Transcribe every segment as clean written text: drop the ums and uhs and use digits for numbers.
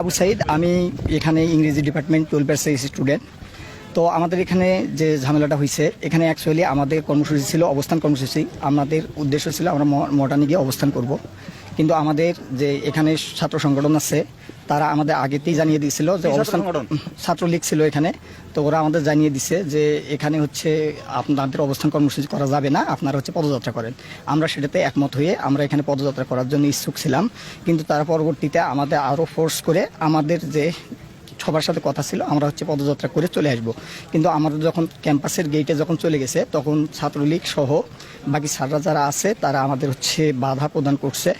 আবু সাইদ, আমি এখানে ইংরেজি ডিপার্টমেন্ট 12 স্টুডেন্ট। তো আমাদের এখানে যে ঝামেলাটা হয়েছে, এখানে অ্যাকচুয়ালি আমাদের কর্মসূচি ছিল অবস্থান কর্মসূচি। আমাদের উদ্দেশ্য ছিল আমরা মডার্নে গিয়ে অবস্থান করব, কিন্তু আমাদের যে এখানে ছাত্র সংগঠন আছে তারা আমাদের আগেতেই জানিয়ে দিয়েছিল যে অবস্থান, ছাত্রলীগ ছিল এখানে। তো ওরা আমাদের জানিয়ে দিছে যে এখানে হচ্ছে আপনাদের অবস্থান কর্মসূচি করা যাবে না, আপনারা হচ্ছে পদযাত্রা করেন। আমরা সেটাতে একমত হয়ে আমরা এখানে পদযাত্রা করার জন্য ইচ্ছুক ছিলাম, কিন্তু তারা পরবর্তীতে আমাদের আরও ফোর্স করে আমাদের যে সবার সাথে কথা ছিল আমরা হচ্ছে পদযাত্রা করে চলে আসব। কিন্তু আমাদের যখন ক্যাম্পাসের গেটে যখন চলে গেছে তখন ছাত্রলীগ সহ বাকি স্যাররা যারা আছে তারা আমাদের হচ্ছে বাধা প্রদান করছে।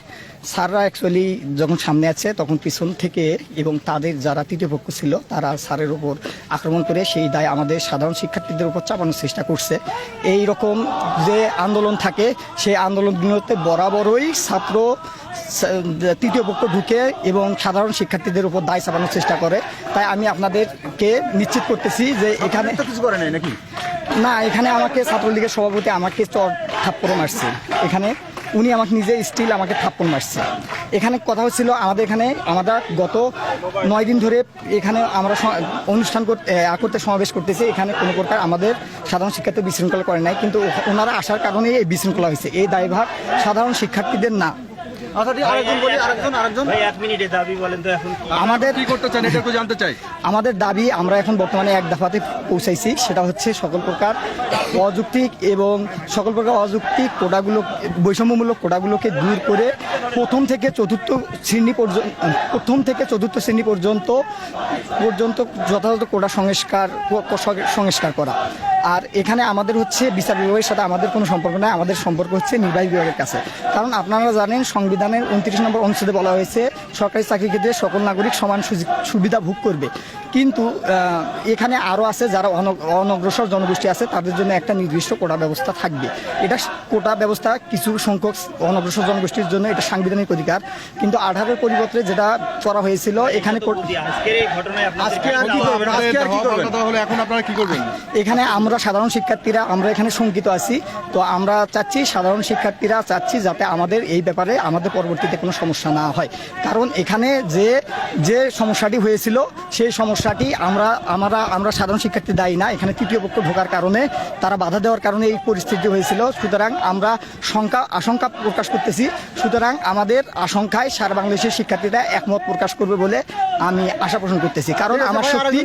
স্যাররা অ্যাকচুয়ালি যখন সামনে আছে তখন পিছন থেকে এবং তাদের যারা তৃতীয় পক্ষ ছিল তারা স্যারের উপর আক্রমণ করে সেই দায় আমাদের সাধারণ শিক্ষার্থীদের উপর চাপানোর চেষ্টা করছে। এই রকম যে আন্দোলন থাকে সেই আন্দোলনগুলোতে বরাবরই ছাত্র তৃতীয় পক্ষ ঢুকে এবং সাধারণ শিক্ষার্থীদের উপর দায় চাপানোর চেষ্টা করে। তাই আমি আপনাদেরকে নিশ্চিত করতেছি যে এখানে কিছু করে নাই নাকি না, এখানে আমাকে ছাত্রলীগের সভাপতি আমাকে চর থাপ্পড় মারছে। এখানে উনি আমাকে নিজে স্টিল আমাকে থাপ্পড় মারছে। এখানে কথা হচ্ছিল আমাদের এখানে আমরা গত 9 দিন ধরে এখানে আমরা অনুষ্ঠান করতে সমাবেশ করতেছি। এখানে কোনো প্রকার আমাদের সাধারণ শিক্ষার্থী বিশৃঙ্খলা করে নাই, কিন্তু ওনারা আসার কারণে এই বিশৃঙ্খলা হয়েছে। এই দায়ভার সাধারণ শিক্ষার্থীদের না। আমাদের কি করতে চান এটা একটু জানতে চাই। আমাদের দাবি আমরা এখন বর্তমানে এক দফাতে পৌঁছাইছি, সেটা হচ্ছে সকল প্রকার অযৌক্তিক এবং সকল প্রকার অযৌক্তিক কোটাগুলো, বৈষম্যমূলক কোটাগুলোকে দূর করে প্রথম থেকে চতুর্থ শ্রেণী পর্যন্ত যথাযথ কোটা সংস্কার করা। আর এখানে আমাদের হচ্ছে বিচার বিভাগের সাথে আমাদের কোনো সম্পর্ক নাই, আমাদের সম্পর্ক হচ্ছে নির্বাহী বিভাগের কাছে। কারণ আপনারা জানেন সংবিধানের 29 নম্বর অনুচ্ছেদে বলা হয়েছে সরকারি চাকরি ক্ষেত্রে সকল নাগরিক সমান সুবিধা ভোগ করবে। কিন্তু এখানে আরও আছে যারা অনগ্রসর জনগোষ্ঠী আছে তাদের জন্য একটা নির্দিষ্ট কোটা ব্যবস্থা থাকবে। এটা কোটা ব্যবস্থা কিছু সংখ্যক অনগ্রসর জনগোষ্ঠীর জন্য এটা সাংবিধানিক অধিকার, কিন্তু 18 পরিবর্তে যেটা করা হয়েছিল এখানে এখানে আমরা সাধারণ শিক্ষার্থীরা আমরা এখানে শঙ্কিত আছি। তো আমরা চাচ্ছি সাধারণ শিক্ষার্থীরা চাচ্ছি যাতে আমাদের এই ব্যাপারে আমাদের পরবর্তীতে কোনো সমস্যা না হয়। কারণ এখানে যে সমস্যাটি হয়েছিল সেই সমস্যাটি আমরা সাধারণ শিক্ষার্থী দায়ী না। এখানে তৃতীয় পক্ষ ঢোকার কারণে তারা বাধা দেওয়ার কারণে এই পরিস্থিতি হয়েছিল। সুতরাং আমরা আশঙ্কা প্রকাশ করতেছি। সুতরাং আমাদের আশঙ্কায় সারা বাংলাদেশের শিক্ষার্থীরা একমত প্রকাশ করবে বলে আমি আশা পোষণ করতেছি। কারণ আমার সত্যি